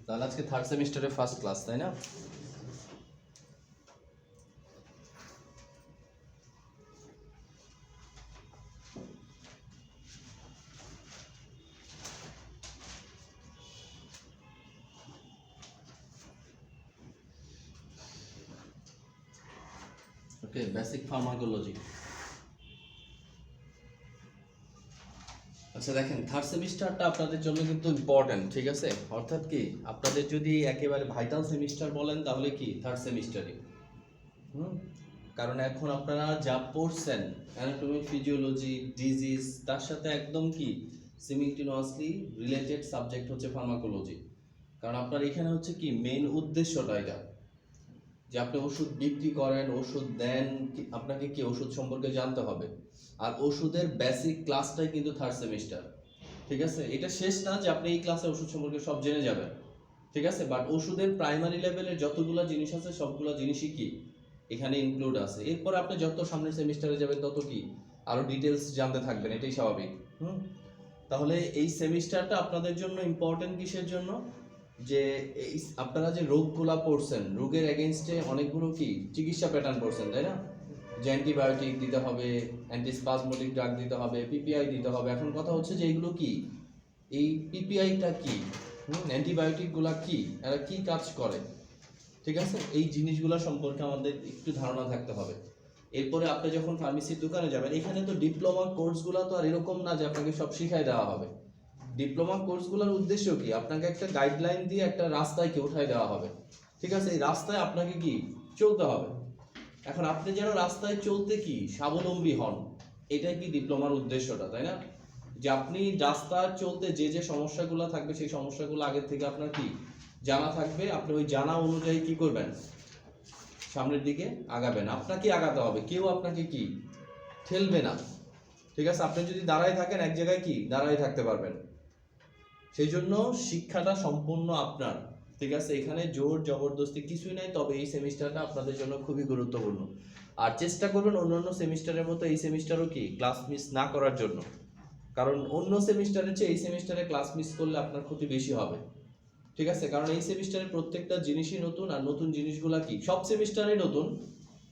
তাহলে আজকে থার্ড সেমিস্টারের ফার্স্ট ক্লাস, তাই না? ওকে, বেসিক ফার্মাকোলজি। আচ্ছা দেখেন, থার্ড সেমিস্টারটা আপনাদের জন্য কিন্তু ইম্পর্টেন্ট, ঠিক আছে? অর্থাৎ কি, আপনাদের যদি একেবারে ভাইটাল সেমিস্টার বলেন তাহলে কি থার্ড সেমিস্টারই। কারণ এখন আপনারা যা পড়ছেন অ্যানাটমি, ফিজিওলজি, ডিজিজ, তার সাথে একদম কি সিমিলটেনিয়াসলি রিলেটেড সাবজেক্ট হচ্ছে ফার্মাকোলজি। কারণ আপনার এখানে হচ্ছে কি মেইন উদ্দেশ্যটা এটা, যে আপনি ওষুধ বিক্রি করেন, ওষুধ দেন, আপনাকে কি ওষুধ সম্পর্কে জানতে হবে। আর ওষুধের বেসিক ক্লাসটাই কিন্তু থার্ড সেমিস্টার, ঠিক আছে? এটা শেষ না যে আপনি এই ক্লাসে ওষুধ সম্পর্কে সব জেনে যাবেন, ঠিক আছে? বাট ওষুধের প্রাইমারি লেভেলের যতগুলো জিনিস আছে সবগুলো জিনিসই কি এখানে ইনক্লুড আছে। এরপর আপনি যত সামনের সেমিস্টারে যাবেন তত কি আরো ডিটেলস জানতে থাকবেন, এটাই স্বাভাবিক। তাহলে এই সেমিস্টারটা আপনাদের জন্য ইম্পর্টেন্ট কিসের জন্য? যে এই আপনারা যে রোগগুলা পড়ছেন, রোগের এগেইনস্টে অনেকগুলো কি চিকিৎসা প্যাটার্ন পড়ছেন, তাই না? যে অ্যান্টিবায়োটিক দিতে হবে, অ্যান্টিস্পাজমোটিক ড্রাগ দিতে হবে, পিপিআই দিতে হবে। এখন কথা হচ্ছে যে এইগুলো কি, এই পিপিআইটা কি, অ্যান্টিবায়োটিকগুলা কি, এরা কি কাজ করে, ঠিক আছে? এই জিনিসগুলো সম্পর্কে আমাদের একটু ধারণা থাকতে হবে। এরপরে আপনি যখন ফার্মেসির দোকানে যাবেন, এখানে তো ডিপ্লোমা কোর্সগুলো তো আর এরকম না যে আপনাকে সব শিখাই দেওয়া হবে। ডিপ্লোমা কোর্সগুলোর উদ্দেশ্য কি, আপনাকে একটা গাইডলাইন দিয়ে একটা রাস্তায় কি উঠাই দেওয়া হবে, ঠিক আছে? এই রাস্তায় আপনাকে কি চলতে হবে। এখন আপনি যেন রাস্তায় চলতে কি স্বাবলম্বী হন, এটাই কি ডিপ্লোমার উদ্দেশ্যটা, তাই না? যে আপনি রাস্তায় চলতে যে যে সমস্যাগুলো থাকবে সেই সমস্যাগুলো আগে থেকে আপনার কি জানা থাকবে, আপনি ওই জানা অনুযায়ী কি করবেন, সামনের দিকে আগাবেন। আপনাকে আগাতে হবে, কেউ আপনাকে কি ঠেলবে না, ঠিক আছে? আপনি যদি দাঁড়ায় থাকেন এক জায়গায় কি দাঁড়ায় থাকতে পারবেন। সেই জন্য শিক্ষাটা সম্পূর্ণ আপনার, ঠিক আছে? এখানে জোর জবরদস্তি কিছুই নাই। তবে এই সেমিস্টারটা আপনাদের জন্য খুবই গুরুত্বপূর্ণ। আর চেষ্টা করবেন অন্যান্য সেমিস্টারের মতো এই সেমিস্টারও কি ক্লাস মিস না করার জন্য। কারণ অন্য সেমিস্টারের চেয়ে এই সেমিস্টারে ক্লাস মিস করলে আপনার ক্ষতি বেশি হবে, ঠিক আছে? কারণ এই সেমিস্টারে প্রত্যেকটা জিনিসই নতুন, আর নতুন জিনিসগুলা কি সব সেমিস্টারেই নতুন,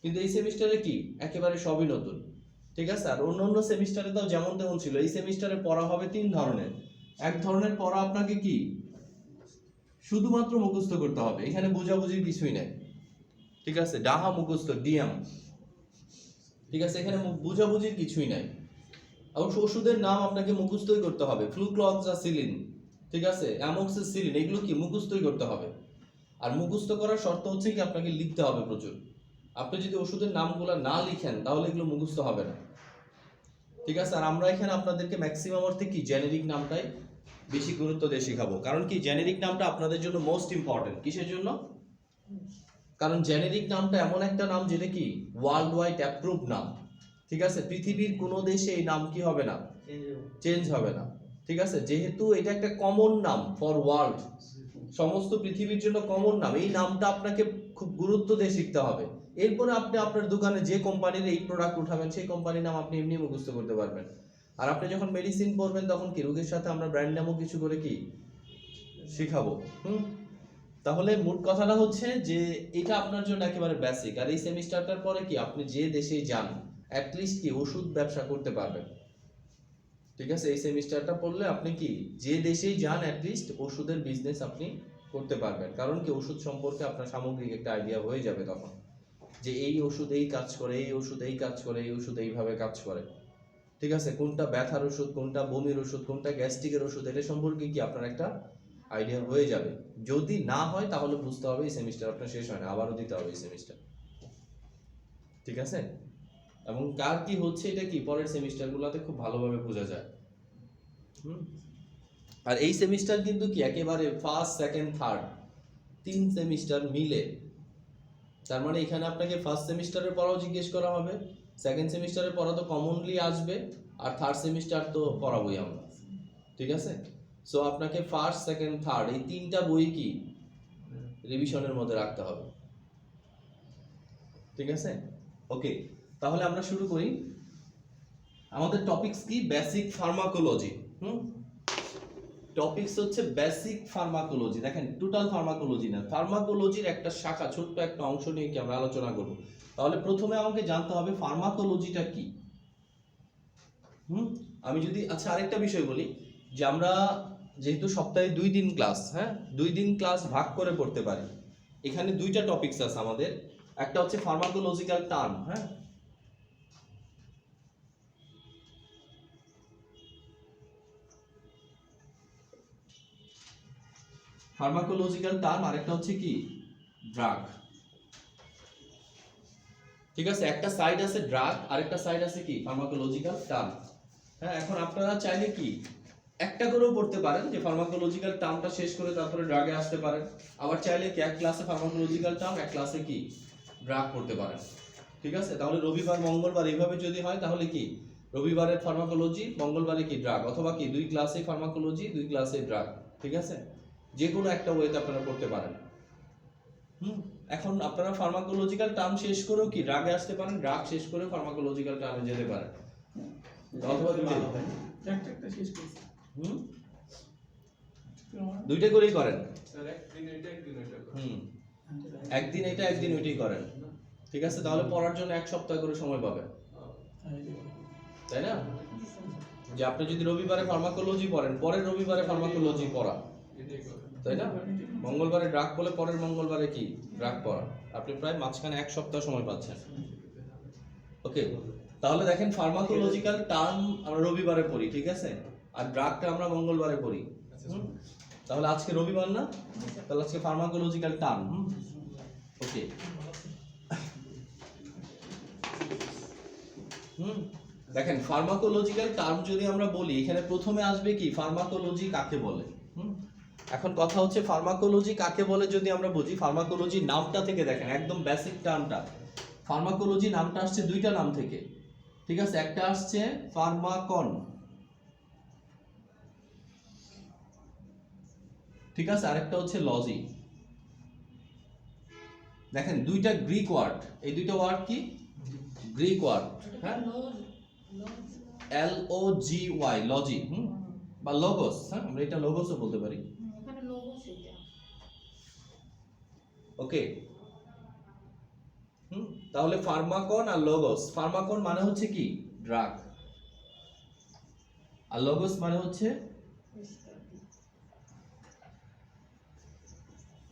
কিন্তু এই সেমিস্টারে কি একেবারে সবই নতুন, ঠিক আছে? আর অন্য সেমিস্টারে তো যেমন তেমন ছিল। এই সেমিস্টারে পড়া হবে তিন ধরনের। এক ধরনের পড়া আপনাকে কি শুধুমাত্র মুখস্থ করতে হবে, এখানে বোঝাবুঝির কিছুই নেই, ঠিক আছে? ডাহা মুখস্থ ডিএম, ঠিক আছে? এখানে বোঝাবুঝির কিছুই নাই। অবশ্য ওষুধের নাম আপনাকে মুখস্থই করতে হবে, ফ্লুক্লক্সাসিলিন, ঠিক আছে, অ্যামোক্সিসিলিন, এগুলো কি মুখস্থই করতে হবে। আর মুখস্থ করার শর্ত হচ্ছে কি আপনাকে লিখতে হবে প্রচুর। আপনি যদি ওষুধের নামগুলো না লিখেন তাহলে এগুলো মুখস্থ হবে না, ঠিক আছে? আর আমরা এখানে আপনাদেরকে ম্যাক্সিমাম অর্থে কি জেনেরিক নামটাই বেশি গুরুত্ব দিয়ে শেখাবো। কারণ কি জেনেরিক নামটা আপনাদের জন্য মোস্ট ইম্পর্টেন্ট। কিসের জন্য? কারণ জেনেরিক নামটা এমন একটা নাম যেটা কি ওয়ার্ল্ড ওয়াইড অ্যাপ্রুভ নাম, ঠিক আছে? পৃথিবীর কোনো দেশে এই নাম কি হবে না, চেঞ্জ হবে না, ঠিক আছে? যেহেতু এটা একটা কমন নাম ফর ওয়ার্ল্ড, সমস্ত পৃথিবীর জন্য কমন নাম, এই নামটা আপনাকে খুব গুরুত্ব দিয়ে শিখতে হবে। এরপরে আপনি আপনার দোকানে যে কোম্পানির এই প্রোডাক্ট উঠাবেন সেই কোম্পানির নাম আপনি এমনি মুখস্থ করতে পারবেন। আর আপনি যখন মেডিসিন পড়বেন তখন কি রোগের সাথে আমরা ব্র্যান্ড নামও কিছু করে কি শিখাবো। তাহলে মোট কথাটা হচ্ছে যে এটা আপনার জন্য একেবারে বেসিক। আর এই সেমিস্টারটার পরে কি আপনি যে দেশে যান অ্যাটলিস্ট কি ওষুধ ব্যবসা করতে পারবেন, ঠিক আছে? এই সেমিস্টারটা পড়লে আপনি কি যে দেশেই যান অ্যাটলিস্ট ওষুধের বিজনেস আপনি করতে পারবেন। কারণ কি ওষুধ সম্পর্কে আপনার সামগ্রিক একটা আইডিয়া হয়ে যাবে তখন, যে এই ওষুধ এই কাজ করে, এই ওষুধ এই কাজ করে, এই ওষুধ এইভাবে কাজ করে, ঠিক আছে? কোনটা ব্যথার ওষুধ, কোনটা বমির ওষুধ, কোনটা গ্যাস্ট্রিকের ওষুধ, এটা সম্পর্কে কি আপনার একটা আইডিয়া হয়ে যাবে। যদি না হয় তাহলে বুঝতে হবে এই সেমিস্টার আপনার শেষ হয় না, আবারও দিতে হবে এই সেমিস্টার, ঠিক আছে? এবং কার কি হচ্ছে এটা কি পরের সেমিস্টারগুলোতে খুব ভালোভাবে বোঝা যায়। আর এই সেমিস্টার কিন্তু কি একেবারে ফার্স্ট সেকেন্ড থার্ড তিন সেমিস্টার মিলে। তার মানে এখানে আপনাকে ফার্স্ট সেমিস্টারের পড়াও জিজ্ঞেস করা হবে, সেকেন্ড সেমিস্টারের পড়া তো কমনলি আসবে, আর থার্ড সেমিস্টার তো পড়াবই আমরা, ঠিক আছে? সো আপনাকে ফার্স্ট সেকেন্ড থার্ড এই তিনটা বই কি রিভিশনের মধ্যে রাখতে হবে, ঠিক আছে? ওকে, তাহলে আমরা শুরু করি। আমাদের টপিকস কি? Basic pharmacology. টপিকস হচ্ছে বেসিক ফার্মাকোলজি। দেখেন টোটাল ফার্মাকোলজি না, ফার্মাকোলজির একটা শাখা, ছোট্ট একটা অংশ নিয়ে কি আমরা আলোচনা করব। তাহলে প্রথমে আমাকে জানতে হবে ফার্মাকোলজিটা কি। আমি যদি আচ্ছা আরেকটা বিষয় বলি যে আমরা যেহেতু সপ্তাহে 2 দিন ক্লাস, হ্যাঁ 2 দিন ক্লাস ভাগ করে পড়তে পারি। এখানে দুইটা টপিকস আছে আমাদের, একটা হচ্ছে ফার্মাকোলজিক্যাল টার্ম, হ্যাঁ ফার্মাকোলজিক্যাল টার্ম, আরেকটা হচ্ছে কি ড্রাগ। ঠিক আছে, একটা সাইড আছে ড্রাগ, আরেকটা সাইড আছে কি ফার্মাকোলজিক্যাল টার্ম। হ্যাঁ এখন আপনারা চাইলে কি একটা করেও পড়তে পারেন, যে ফার্মাকোলজিক্যাল টার্মটা শেষ করে তারপরে ড্রাগে আসতে পারেন। আবার চাইলে কি এক ক্লাসে ফার্মাকোলজিক্যাল টার্ম, এক ক্লাসে কি ড্রাগ পড়তে পারেন। ঠিক আছে, তাহলে রবিবার মঙ্গলবার এইভাবে যদি হয় তাহলে কি রবিবারের ফার্মাকোলজি, মঙ্গলবারে কি ড্রাগ, অথবা কি 2 ক্লাসে ফার্মাকোলজি 2 ক্লাসে ড্রাগ। ঠিক আছে, যে কোনো একটা ওয়েতে আপনারা পড়তে পারেন। এখন আপনারা ফার্মাকোলজিক্যাল টার্ম শেষ করেও কি ড্রাগে আসতে পারেন, ড্রাগ শেষ করে ফার্মাকোলজিক্যাল টার্মে যেতে পারেন, অথবা একটা শেষ করছি। দুইটা করেই করেন, স্যার একদিন এটা একদিন এটা একদিন এটা একদিন ওইটাই করেন। ঠিক আছে, তাহলে পড়ার জন্য 1 সপ্তাহ করে সময় পাবেন, তাই না? যে আপনি যদি রবিবারে ফার্মাকোলজি পড়েন, পরের রবিবারে ফার্মাকোলজি পড়া, এটাই করে। তাই না? মঙ্গলবারে ড্রাগ বলে পরের মঙ্গলবারে কি ড্রাগ পড়া, আপনি প্রায় মাঝখানে 1 সপ্তাহ সময় পাচ্ছেন। ওকে, তাহলে দেখেন ফার্মাকোলজিক্যাল টার্ম আমরা রবিবারে পড়ি, ঠিক আছে, আর ড্রাগটা আমরা মঙ্গলবারে পড়ি। তাহলে আজকে রবিবার না, তাহলে আজকে ফার্মাকোলজিক্যাল টার্ম। ওকে, দেখেন ফার্মাকোলজিক্যাল টার্ম যদি আমরা বলি, এখানে প্রথমে আসবে কি ফার্মাকোলজি কাকে বলে। এখন কথা হচ্ছে ফার্মাকোলজি কাকে বলে যদি আমরা বুঝি, ফার্মাকোলজি নামটা থেকে দেখেন একদম বেসিক টার্মটা, ফার্মাকোলজি নামটা আসছে দুইটা নাম থেকে। ঠিক আছে, একটা আসছে ফার্মাকন, ঠিক আছে, আরেকটা হচ্ছে লজি। দেখেন দুইটা গ্রিক ওয়ার্ড, এই দুইটা ওয়ার্ড কি গ্রিক ওয়ার্ড, হ্যাঁ LOGY লজি, বা লোগোস, হ্যাঁ আমরা এটা লোগোসও বলতে পারি। ওকে, তাহলে ফার্মাকন আর লোগোস, ফার্মাকন মানে হচ্ছে কি ড্রাগ, আর লোগোস মানে হচ্ছে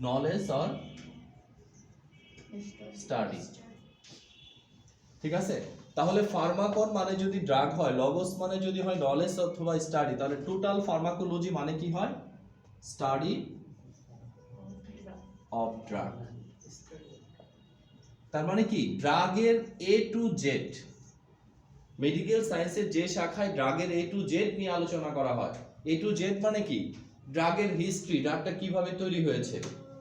নলেজ অর স্টাডি। ঠিক আছে, তাহলে ফার্মাকন মানে যদি ড্রাগ হয়, লগোস মানে যদি হয় নলেজ অথবা স্টাডি, তাহলে টোটাল ফার্মাকোলজি মানে কি হয় স্টাডি অফ ড্রাগ। তার মানে কি ড্রাগের A to Z, মেডিকেল সায়েন্সের যে শাখায় ড্রাগের A to Z নিয়ে আলোচনা করা হয়। A to Z মানে কি ড্রাগের হিস্ট্রি, ড্রাগটা কিভাবে তৈরি হয়েছে,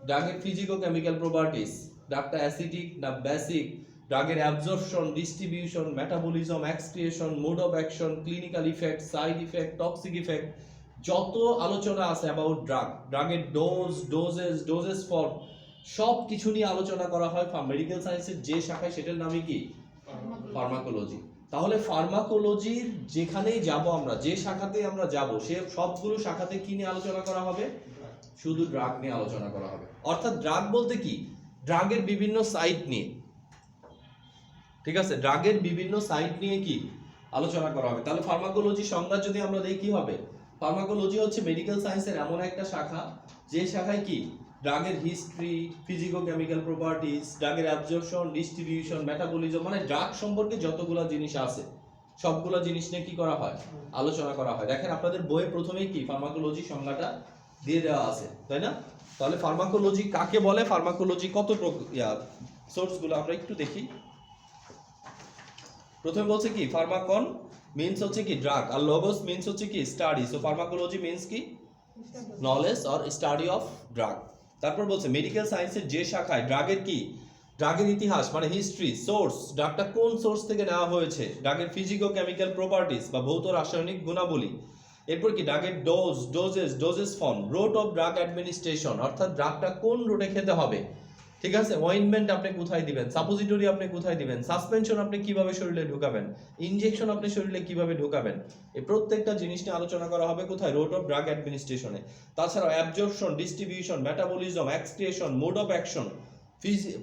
ড্রাগের ফিজিকো-কেমিক্যাল প্রপার্টিজ, ড্রাগটা অ্যাসিডিক না বেসিক, ড্রাগের absorption, distribution, metabolism, excretion, mode of action, clinical effect, side effect, toxic effect, যত আলোচনা আছে অ্যাবাউট ড্রাগ, ড্রাগের ডোজ, ডোজেস ফর্ম, সব কিছু নিয়ে আলোচনা করা হয় মেডিকেল সায়েন্সের যে শাখায়, সেটার নামই কি ফার্মাকোলজি। তাহলে ফার্মাকোলজির যেখানেই যাব আমরা, যে শাখাতেই আমরা যাব, সে সবগুলো শাখাতে কি নিয়ে আলোচনা করা হবে, শুধু ড্রাগ নিয়ে আলোচনা করা হবে। অর্থাৎ ড্রাগ বলতে কি ড্রাগের বিভিন্ন সাইড নিয়ে, ঠিক আছে, ড্রাগের বিভিন্ন সাইড নিয়ে কি আলোচনা করা হবে। তাহলে ফার্মাকোলজি সংজ্ঞা যদি আমরা দেখি কি হবে, ফার্মাকোলজি হচ্ছে মেডিকেল সায়েন্সের এমন একটা শাখা যে শাখায় কি ড্রাগের হিস্ট্রি, ফিজিকো-কেমিক্যাল প্রপার্টিজ, ড্রাগের অ্যাবজর্পশন, ডিস্ট্রিবিউশন, মেটাবলিজম, মানে ড্রাগ সম্পর্কে যতগুলো জিনিস আছে সবগুলো জিনিস নিয়ে কি করা হয় আলোচনা করা হয়। দেখেন আপনাদের বইয়ে প্রথমেই কি ফার্মাকোলজি সংজ্ঞাটা দিয়ে দেওয়া আছে, তাই না? তাহলে ফার্মাকোলজি কাকে বলে, ফার্মাকোলজি কত সোর্সগুলো আমরা একটু দেখি। প্রথমে বলছে কি ফার্মাকন মিন্স হচ্ছে কি ড্রাগ, আর লোগোস মিন্স হচ্ছে কি স্টাডি। সো ফার্মাকোলজি মিন্স কি knowledge or study of drug. তারপর বলছে মেডিকেল সায়েন্সের যে শাখায় ড্রাগের কি ড্রাগের ইতিহাস মানে হিস্ট্রি, সোর্স, ড্রাগটা কোন সোর্স থেকে নেওয়া হয়েছে, ড্রাগের ফিজিকো-কেমিক্যাল প্রপার্টিজ বা ভৌত রাসায়নিক গুণাবলী, এরপর কি ড্রাগের doses form, route of drug administration, অর্থাৎ ড্রাগটা কোন রোটে খেতে হবে, ঠিক আছে, অয়েন্টমেন্ট আপনি কোথায় দিবেন, সাপোজিটরি আপনি কোথায় দিবেন, সাসপেনশন আপনি কিভাবে শরীরে ঢোকাবেন, ইনজেকশন আপনি শরীরে কিভাবে ঢোকাবেন, এই প্রত্যেকটা জিনিস নিয়ে আলোচনা করা হবে কোথায়, রোড অফ ড্রাগ অ্যাডমিনিস্ট্রেশনে। তাছাড়াও absorption, distribution, metabolism, excretion, mode of action,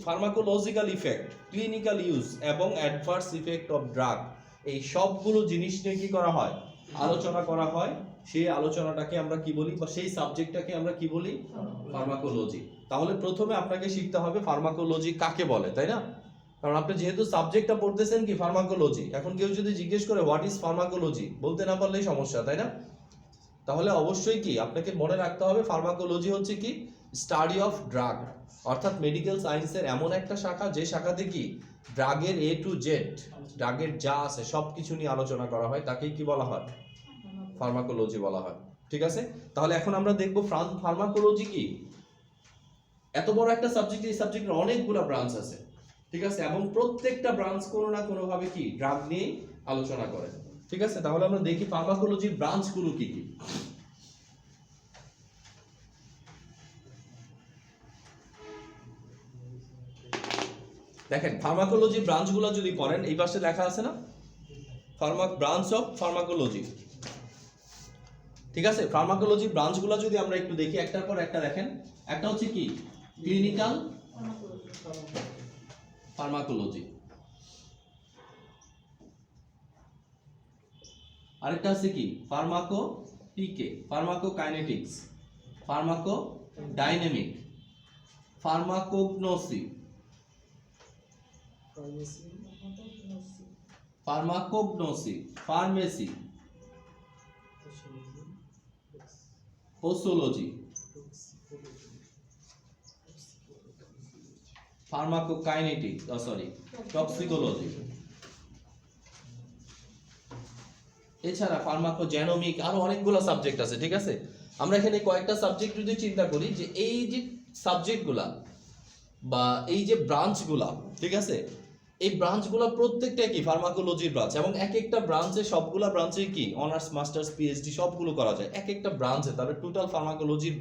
pharmacological effect, clinical use এবং অ্যাডভার্স ইফেক্ট অফ ড্রাগ, এই সবগুলো জিনিস নিয়ে কি করা হয়, আলোচনা করা হয়। সেই আলোচনাটাকে আমরা কি বলি, বা সেই সাবজেক্টটাকে আমরা কি বলি, ফার্মাকোলজি। তাহলে প্রথমে আপনাকে শিখতে হবে ফার্মাকোলজি কাকে বলে, তাই না? কারণ আপনি যেহেতু সাবজেক্টটা পড়তেছেন কি ফার্মাকোলজি, এখন কেউ যদি জিজ্ঞেস করে হোয়াট ইজ ফার্মাকোলজি, বলতে না পারলেই সমস্যা, তাই না? তাহলে অবশ্যই কি আপনাকে মনে রাখতে হবে ফার্মাকোলজি হচ্ছে কি স্টাডি অফ ড্রাগ, অর্থাৎ মেডিকেল সায়েন্সের এমন একটা শাখা যে শাখাতে কি ড্রাগের এ টু জেড, ড্রাগের যা আছে সব কিছু নিয়ে আলোচনা করা হয়, তাকেই কি বলা হয়, ফার্মাকোলজি বলা হয়। ঠিক আছে, তাহলে এখন আমরা দেখব ফার্মাকোলজি কি। এত বড় একটা সাবজেক্ট, এই সাবজেক্টের অনেকগুলো ব্রাঞ্চ আছে, ঠিক আছে, এবং প্রত্যেকটা ব্রাঞ্চ কোনো না কোনো ভাবে কি ড্রাগ নিয়ে আলোচনা করে। ঠিক আছে, তাহলে আমরা দেখি ফার্মাকোলজির ব্রাঞ্চগুলো কি কি। দেখেন ফার্মাকোলজি ব্রাঞ্চগুলো যদি পড়েন, এই পাশে লেখা আছে না, ব্রাঞ্চ অফ ফার্মাকোলজি। ঠিক আছে, ফার্মাকোলজি ব্রাঞ্চগুলো যদি আমরা একটু দেখি একটার পর একটা, দেখেন একটা হচ্ছে কি ক্লিনিক্যাল ফার্মাকোলজি, আরেকটা আছে কি pharmaco PK, pharmacokinetics, pharmacodynamic, pharmacognosy, pharmacy, posology, pharmacokinetics, toxicology, এছাড়া ফার্মাকোজেনোমিক, আরো অনেকগুলো সাবজেক্ট আছে। ঠিক আছে, আমরা এখানে কয়েকটা সাবজেক্ট যদি চিন্তা করি, যে এই যে সাবজেক্টগুলা বা এই যে ব্রাঞ্চগুলা, ঠিক আছে, এই ব্রাঞ্চগুলো প্রত্যেকটা কি ফার্মাকোলজির ব্রাঞ্চ, এবং এক একটা ব্রাঞ্চে, সবগুলা ব্রাঞ্চে কি অনার্স, মাস্টার্স, পিএইচডি সবগুলো করা যায় এক একটা ব্রাঞ্চে। তাহলে টোটাল ফার্মাকোলজির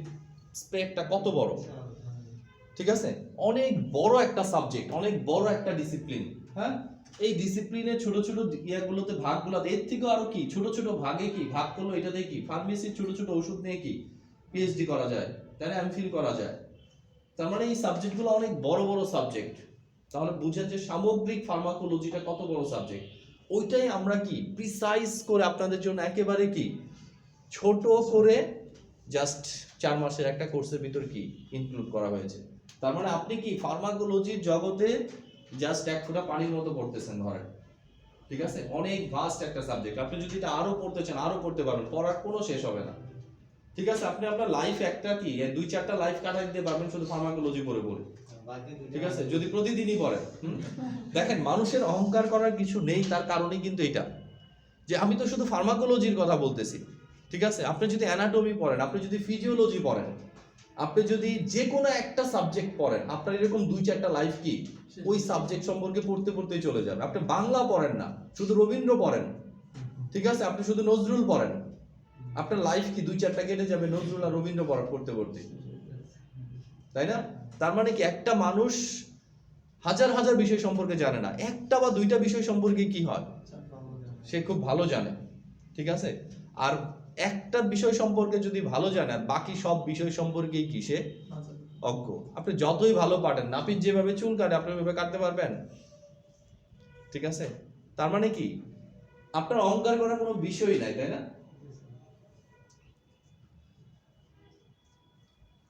স্প্রেডটা কত বড়, ঠিক আছে, অনেক বড় একটা সাবজেক্ট, অনেক বড় একটা ডিসিপ্লিন। হ্যাঁ, এই ডিসিপ্লিনের ছোট ছোট ইয়াগুলোতে ভাগগুলোতে, এর থেকেও আরো কি ছোট ছোট ভাগে কি ভাগ করলো, এটাতে কি ফার্মেসির ছোট ছোট ওষুধ নিয়ে কি পিএইচডি করা যায়, তাই না, এমফিল করা যায়। তার মানে এই সাবজেক্টগুলো অনেক বড় বড় সাবজেক্ট। তাহলে বুঝেন যে সামগ্রিক ফার্মাকোলজিটা কত বড় সাবজেক্ট। ওইটাই আমরা কি প্রিসাইজ করে আপনাদের জন্য একেবারে কি ছোট করে জাস্ট 4 মাসের একটা কোর্সের ভিতর কি ইনক্লুড করা হয়েছে। তার মানে আপনি কি ফার্মাকোলজির জগতে জাস্ট এক ফোঁটা পানির মতো পড়তেছেন ধরেন। ঠিক আছে, অনেক ভাস্ট একটা সাবজেক্ট। আপনি যদি এটা আরো পড়তে চান আরো পড়তে পারবেন, পড়ার কোনো শেষ হবে না। ঠিক আছে, আপনি আপনার লাইফ একটা কি 2-4টা লাইফ কাটাই দিতে পারবেন শুধু ফার্মাকোলজি পড়ে পড়ে। ঠিক আছে, যদি প্রতিদিনই পড়েন। দেখেন মানুষের অহংকার করার কিছু নেই, তার কারণে কিন্তু এটা যে আমি তো শুধু ফার্মাকোলজির কথা বলতেছি। ঠিক আছে, আপনি যদি অ্যানাটমি পড়েন, আপনি যদি ফিজিওলজি পড়েন, আপনি যদি যে কোনো একটা সাবজেক্ট পড়েন, আপনার এরকম 2-4টা লাইফ কি ওই সাবজেক্ট সম্পর্কে পড়তে পড়তেই চলে যাবে। আপনি বাংলা পড়েন না, শুধু রবীন্দ্র পড়েন, ঠিক আছে, আপনি শুধু নজরুল পড়েন, আপনার লাইফ কি 2-4টা কেটে যাবে নজরুল আর রবীন্দ্র পড়তে পড়তে, তাই না? তার মানে কি একটা মানুষ হাজার হাজার বিষয় সম্পর্কে জানে না, একটা বা দুইটা বিষয় সম্পর্কে কি হয় সে খুব ভালো জানে। ঠিক আছে, আর একটা বিষয় সম্পর্কে যদি ভালো জানে, আর বাকি সব বিষয় সম্পর্কেই কি সে অজ্ঞ। আপনি যতই ভালো পারেন, নাপিত যেভাবে চুল কাটে আপনি ওইভাবে কাটতে পারবেন? ঠিক আছে, তার মানে কি আপনার অহংকার করার কোনো বিষয়ই নাই, তাই না?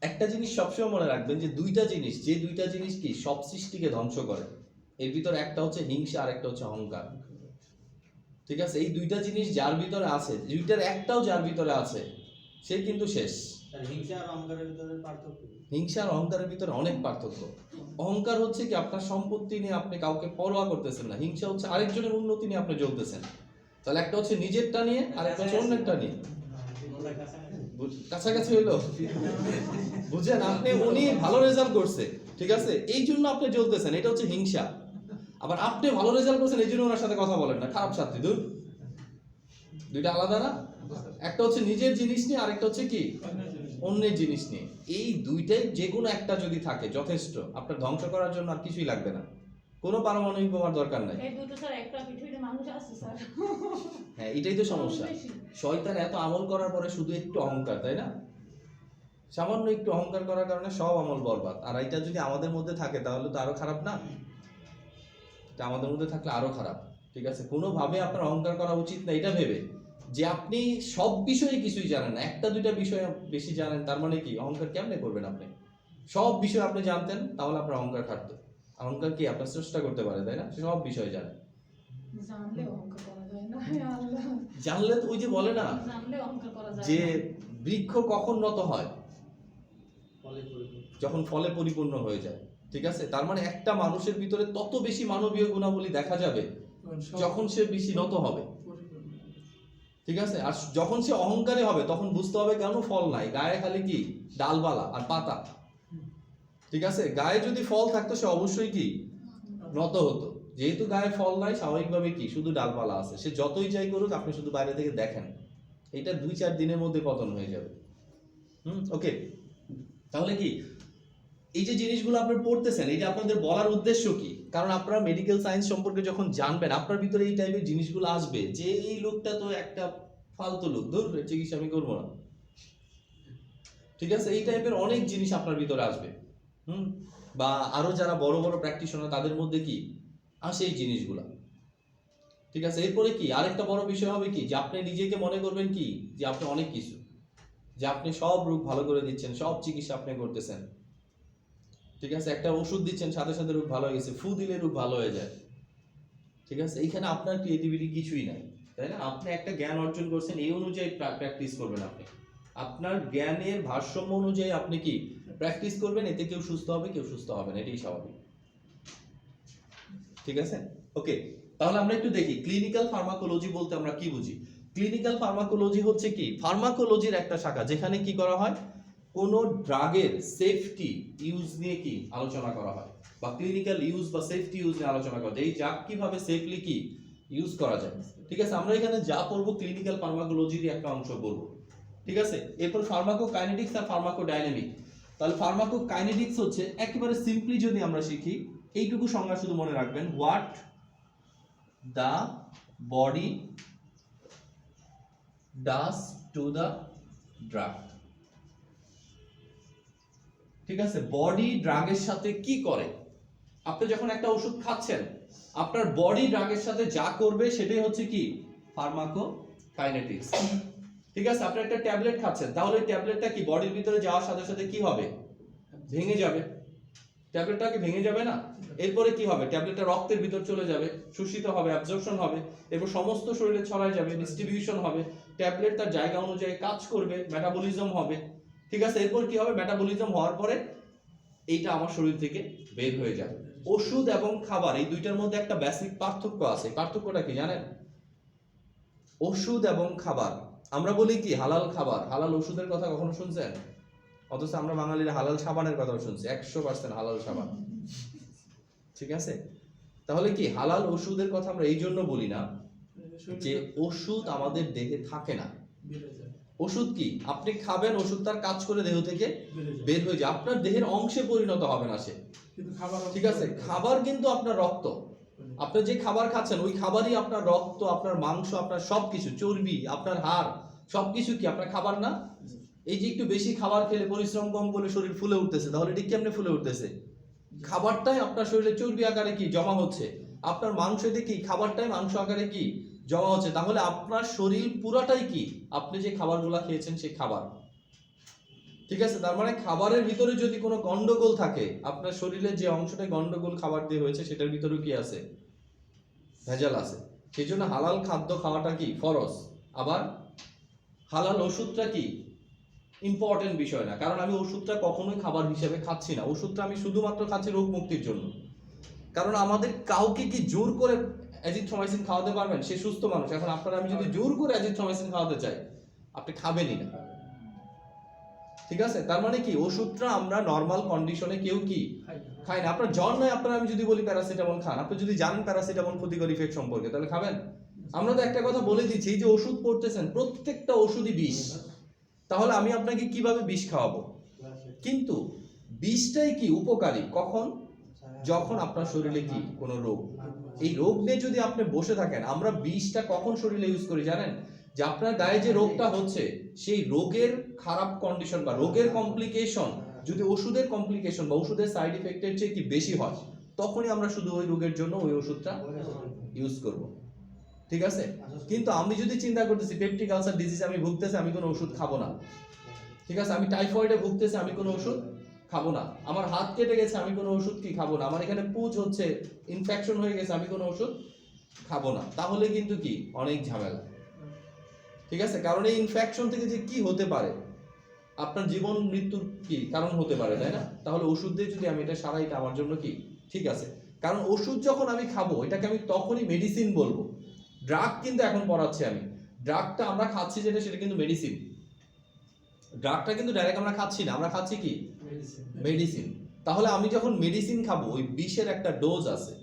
একটা জিনিস সবসময় মনে রাখবেন যে দুইটা জিনিস কি সব সৃষ্টিকে ধ্বংস করে, এর ভিতরে একটা হচ্ছে হিংসা আর একটা হচ্ছে অহংকার। ঠিক আছে, এই দুইটা জিনিস যার ভিতরে আছে, দুইটার একটাও যার ভিতরে আছে সে কিন্তু শেষ। হিংসা আর অহংকারের ভিতরে পার্থক্য? হিংসা আর অহংকারের ভিতরে অনেক পার্থক্য। অহংকার হচ্ছে কি আপনার সম্পত্তি নিয়ে আপনি কাউকে পরোয়া করতেছেন না, হিংসা হচ্ছে আরেকজনের উন্নতি নিয়ে আপনি জ্বলতেছেন। তাহলে একটা হচ্ছে নিজেরটা নিয়ে আর একটা হচ্ছে অন্যেরটা নিয়ে। কাছাকাছি হইলো, বুঝেন? আপনি উনি ভালো রেজাল্ট করছে, ঠিক আছে, এই জন্য আপনি জ্বলতেছেন, এটা হচ্ছে হিংসা। আবার আপনি ভালো রেজাল্ট করছেন এই জন্য ওনার সাথে কথা বলেন না, খারাপ ছাত্রী। দুইটা আলাদা না? একটা হচ্ছে নিজের জিনিস নিয়ে, আরেকটা হচ্ছে কি অন্যের জিনিস নিয়ে। এই দুইটাই যে কোনো একটা যদি থাকে যথেষ্ট, আপনার ধ্বংস করার জন্য আর কিছুই লাগবে না, কোনো পারমাণবিক বোমার দরকার নাই। এই দুটো স্যার একটা পৃথিবীতে মানুষ আছে স্যার। হ্যাঁ, এটাই তো সমস্যা। বেশি। শয়তান এত আমল করার পরে শুধু একটু অহংকার, তাই না? সামান্য একটু অহংকার করার কারণে সব আমল বরবাদ। আর এটা যদি আমাদের মধ্যে থাকে তাহলে তো আরো খারাপ না? এটা আমাদের মধ্যে থাকলে আরো খারাপ। ঠিক আছে, কোনোভাবে আপনার অহংকার করা উচিত না এটা ভেবে যে আপনি সব বিষয়ে কিছুই জানেন না, একটা দুইটা বিষয়ে বেশি জানেন, তার মানে কি অহংকার কেমনে করবেন? আপনি সব বিষয় আপনি জানতেন তাহলে আপনার অহংকার খাটতো। অহংকার কি আপনার চেষ্টা করতে পারে, তাই না? সে সব বিষয় জানে। জানলে অহংকার করা যায় না, হে আল্লাহ। জানলে তো ওই যে বলে না জানলে অহংকার করা যায় যে না। বৃক্ষ কখন নত হয়? ফলে পরিপূর্ণ। যখন ফলে পরিপূর্ণ হয়ে যায়। ঠিক আছে, তার মানে একটা মানুষের ভিতরে তত বেশি মানবীয় গুণাবলী দেখা যাবে যখন সে বেশি নত হবে। ঠিক আছে, আর যখন সে অহংকারী হবে তখন বুঝতে হবে কেন ফল নাই, গায়ে খালি কি ডালপালা আর পাতা। ঠিক আছে, গায়ে যদি ফল থাকতো সে অবশ্যই কি নত হতো। যেহেতু গায়ে ফল নাই, স্বাভাবিকভাবে কি শুধু ডালপালা আছে, সে যতই যাই করুক আপনি শুধু বাইরে থেকে দেখেন, এটা 2-4 দিনের মধ্যে পতন হয়ে যাবে। ওকে, তাহলে কি এই যে জিনিসগুলো আপনি পড়তেছেন, এটা আপনাদের বলার উদ্দেশ্য কি? কারণ আপনারা মেডিকেল সায়েন্স সম্পর্কে যখন জানবেন আপনার ভিতরে এই টাইপের জিনিসগুলো আসবে যে এই লোকটা তো একটা ফালতু লোক, ধর চিকিৎসা আমি করবো না। ঠিক আছে, এই টাইপের অনেক জিনিস আপনার ভিতরে আসবে। বা আরো যারা বড় বড় প্র্যাকটিশনার তাদের মধ্যে কি আসে এই জিনিসগুলা। ঠিক আছে, এরপরে কি আরেকটা বড় বিষয় হবে কি যে আপনি নিজেকে মনে করবেন কি যে আপনি অনেক কিছু, যে আপনি সব রোগ ভালো করে দিচ্ছেন, সব চিকিৎসা আপনি করতেছেন। ঠিক আছে, একটা ওষুধ দিচ্ছেন সাথে সাথে রোগ ভালো হয়ে গেছে, ফু দিলে রোগ ভালো হয়ে যায়। ঠিক আছে, এইখানে আপনার ক্রিয়েটিভিটি কিছুই নাই, তাই না? আপনি একটা জ্ঞান অর্জন করছেন, এই অনুযায়ী প্র্যাকটিস করবেন। আপনি আপনার জ্ঞানের ভারসাম্য অনুযায়ী আপনি কি প্র্যাকটিস করবেন, এতে কেউ সুস্থ হবে কেউ সুস্থ হবে না, এটাই স্বাভাবিক। ঠিক আছে, ওকে, তাহলে আমরা একটু দেখি ক্লিনিক্যাল ফার্মাকোলজি বলতে আমরা কি বুঝি। ক্লিনিক্যাল ফার্মাকোলজি হচ্ছে কি ফার্মাকোলজির একটা শাখা, যেখানে কি করা হয় কোন ড্রাগের সেফটি ইউজ নিয়ে কি আলোচনা করা হয়, বা ক্লিনিক্যাল ইউজ বা সেফটি ইউজ নিয়ে আলোচনা করা যায়, এই ড্রাগ কিভাবে সেফলি কি ইউজ করা যায়। ঠিক আছে, আমরা এখানে যা পড়বো ক্লিনিক্যাল ফার্মাকোলজির একটা অংশ পড়বো। ঠিক আছে, এরপর ফার্মাকোকাইনেটিক্স আর ফার্মাকোডাইনামিক। তাহলে ফার্মাকোকাইনেটিক্স হচ্ছে একেবারে সিম্পলি যদি আমরা শিখি, এইটুকু সংজ্ঞা শুধু মনে রাখবেন, what the body does to the drug. ঠিক আছে, বডি ড্রাগের সাথে কি করে। আপনি যখন একটা ওষুধ খাচ্ছেন, আপনার বডি ড্রাগের সাথে যা করবে সেটাই হচ্ছে কি ফার্মাকোকাইনেটিক্স। ঠিক আছে, আপনি একটা ট্যাবলেট খাচ্ছেন, তাহলে ওই ট্যাবলেটটা কি বডির ভিতরে যাওয়ার সাথে সাথে কি হবে, ভেঙে যাবে। ট্যাবলেটটা কি ভেঙে যাবে না? এরপরে কি হবে, ট্যাবলেটটা রক্তের ভিতর চলে যাবে, শোষিত হবে, অ্যাবজর্পশন হবে, এরপর সমস্ত শরীরে ছড়ায় যাবে, ডিস্ট্রিবিউশন হবে, ট্যাবলেট তার জায়গা অনুযায়ী কাজ করবে, মেটাবলিজম হবে। ঠিক আছে, এরপর কি হবে, মেটাবলিজম হওয়ার পরে এইটা আমার শরীর থেকে বের হয়ে যাবে। ওষুধ এবং খাবার এই দুইটার মধ্যে একটা বেসিক পার্থক্য আছে। পার্থক্যটা কি জানেন? ওষুধ এবং খাবার, আমরা বলি কি হালাল খাবার, হালাল ওষুধের কথা কখনো শুনছেন? অথচ আমরা বাঙালিরা হালাল সাবানের কথা শুনছি, 100% হালাল সাবান। ঠিক আছে, তাহলে কি হালাল ওষুধের কথা আমরা এই জন্য বলি না যে ওষুধ আমাদের দেহে থাকে না। ওষুধ কি আপনি খাবেন, ওষুধ তার কাজ করে দেহ থেকে বের হয়ে যায়, আপনার দেহের অংশে পরিণত হবে না সে। ঠিক আছে, খাবার কিন্তু আপনার রক্ত, আপনি যে খাবার খাচ্ছেন ওই খাবারই আপনার রক্ত, আপনার মাংস, আপনার সবকিছু, চর্বি, আপনার হাড়, সবকিছু কি আপনার খাবার না? এই যে একটু বেশি খাবার খেলে, পরিশ্রম কম করলে শরীর ফুলে উঠতেছে, তাহলে ঠিক কেমনে ফুলে উঠতেছে? খাবারটাই আপনার শরীরে চর্বি আকারে কি জমা হচ্ছে, আপনার মাংসতে কি খাবারটাই মাংস আকারে কি জমা হচ্ছে। তাহলে আপনার শরীর পুরাটাই কি আপনি যে খাবারগুলা খেয়েছেন সেই খাবার। ঠিক আছে, তার মানে খাবারের ভিতরে যদি কোনো গন্ডগোল থাকে, আপনার শরীরের যে অংশটা গন্ডগোল খাবার দিয়ে হয়েছে সেটার ভিতরে কি আছে, ভেজাল আছে। সেই জন্য হালাল খাদ্য খাওয়াটা কি ফরজ। আবার হালাল ওষুধটা কি ইম্পর্টেন্ট বিষয় না, কারণ আমি ওষুধটা কখনোই খাবার হিসেবে খাচ্ছি না, ওষুধটা আমি শুধুমাত্র খাচ্ছি রোগ মুক্তির জন্য। কারণ আমাদের কাউকে কি জোর করে অ্যাজিথ্রোমাইসিন খাওয়াতে পারবেন? সে সুস্থ মানুষ। এখন আপনারা আমি যদি জোর করে অ্যাজিথ্রোমাইসিন খাওয়াতে চাই, আপনি খাবেনই না। ঠিক আছে, তার মানে কি ওষুধটা আমরা নর্মাল কন্ডিশনে কেউ কি খাই না। আপনার জ্বর নয়, আপনারা আমি যদি বলি প্যারাসিটামল খান, আপনি যদি জানেন প্যারাসিটামল ক্ষতিকর ইফেক্ট সম্পর্কে, তাহলে খাবেন? আমরা তো একটা কথা বলে দিচ্ছি, যে ওষুধ পড়তেছেন প্রত্যেকটা ওষুধই বিষ। তাহলে আমি আপনাকে কিভাবে বিষ খাওয়াবো? কিন্তু বিষটাই কি উপকারী কখন? যখন আপনার শরীরে কি কোনো রোগ, এই রোগ নিয়ে যদি আপনি বসে থাকেন। আমরা বিষটা কখন শরীরে ইউজ করি জানেন? যে আপনার গায়ে যে রোগটা হচ্ছে সেই রোগের খারাপ কন্ডিশন বা রোগের কমপ্লিকেশন যদি ওষুধের কমপ্লিকেশন বা ওষুধের সাইড ইফেক্টের চেয়ে কি বেশি হয়, তখনই আমরা শুধু ওই রোগের জন্য ওই ওষুধটা ইউজ করব, ঠিক আছে? কিন্তু আমি যদি চিন্তা করতেছি পেপটিক আলসার ডিজিজ আমি ভুগতেছি, আমি কোনো ওষুধ খাবো না, ঠিক আছে? আমি টাইফয়েডে ভুগতেছি, আমি কোনো ওষুধ খাবো না। আমার হাত কেটে গেছে, আমি কোনো ওষুধ কি খাবো না। আমার এখানে পুজ হচ্ছে, ইনফেকশন হয়ে গেছে, আমি কোনো ওষুধ খাবো না। তাহলে কিন্তু কি অনেক ঝামেলা, ঠিক আছে? কারণ এই ইনফেকশন থেকে যে কি হতে পারে, আপনার জীবন মৃত্যুর কি কারণ হতে পারে, তাই না? তাহলে ওষুধ দিয়ে যদি আমি এটা সারাই, এটা আমার জন্য কি ঠিক আছে? কারণ ওষুধ যখন আমি খাবো এটাকে আমি তখনই মেডিসিন বলবো। ড্রাগ কিন্তু এখন পড়াচ্ছি আমি, ড্রাগটা আমরা খাচ্ছি যেটা সেটা কিন্তু মেডিসিন। ড্রাগটা কিন্তু ডাইরেক্ট আমরা খাচ্ছি না, আমরা খাচ্ছি কি মেডিসিন। তাহলে আমি যখন মেডিসিন খাবো ওই বিষের একটা ডোজ আছে,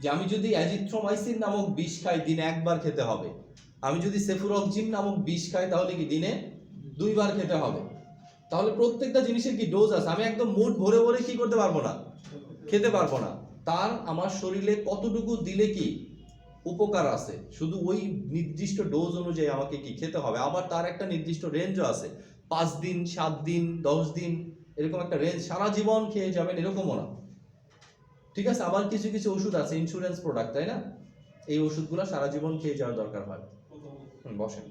যে আমি যদি অ্যাজিথ্রোমাইসিন নামক বিষ খাই দিনে একবার খেতে হবে, আমি যদি সেফুরক্সিম নামক বিষ খাই তাহলে কি দিনে 2 বার খেতে হবে। তাহলে প্রত্যেকটা জিনিসের কি ডোজ আছে, আমি একদম মুঠ ভরে ভরে কি করতে পারবো না, খেতে পারবো না। তার আমার শরীরে কতটুকু দিলে কি উপকার আছে, শুধু ওই নির্দিষ্ট ডোজ অনুযায়ী আমাকে কি খেতে হবে। আবার তার একটা নির্দিষ্ট রেঞ্জও আছে, 5 দিন 7 দিন 10 দিন এরকম একটা রেঞ্জ, সারা জীবন খেয়ে যাবেন এরকমও না, ঠিক আছে? আবার কিছু কিছু ওষুধ আছে ইন্স্যুরেন্স প্রোডাক্ট, তাই না? এই ওষুধগুলো সারা জীবন খেয়ে যাওয়ার দরকার হয়। বসেন,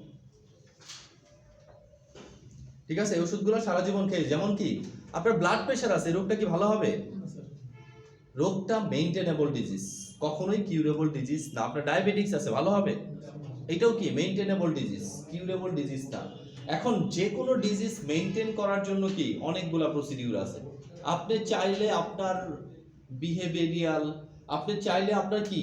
ঠিক আছে? এই ওষুধগুলো সারা জীবন খেয়ে, যেমন কি আপনার ব্লাড প্রেশার আছে, রোগটা কি ভালো হবে? রোগটা মেইনটেনেবল ডিজিজ, কখনোই কিউরেবল ডিজিজ না। আপনার ডায়াবেটিক্স আছে, ভালো হবে? এটাও কি মেইনটেনেবল ডিজিজ, কিউরেবল ডিজিজ না। এখন যে কোনো ডিজিজ মেইনটেইন করার জন্য কি অনেকগুলা প্রসিডিউর আছে। আপনি চাইলে আপনার বিহেভিয়ারিয়াল, আপনি চাইলে আপনার কি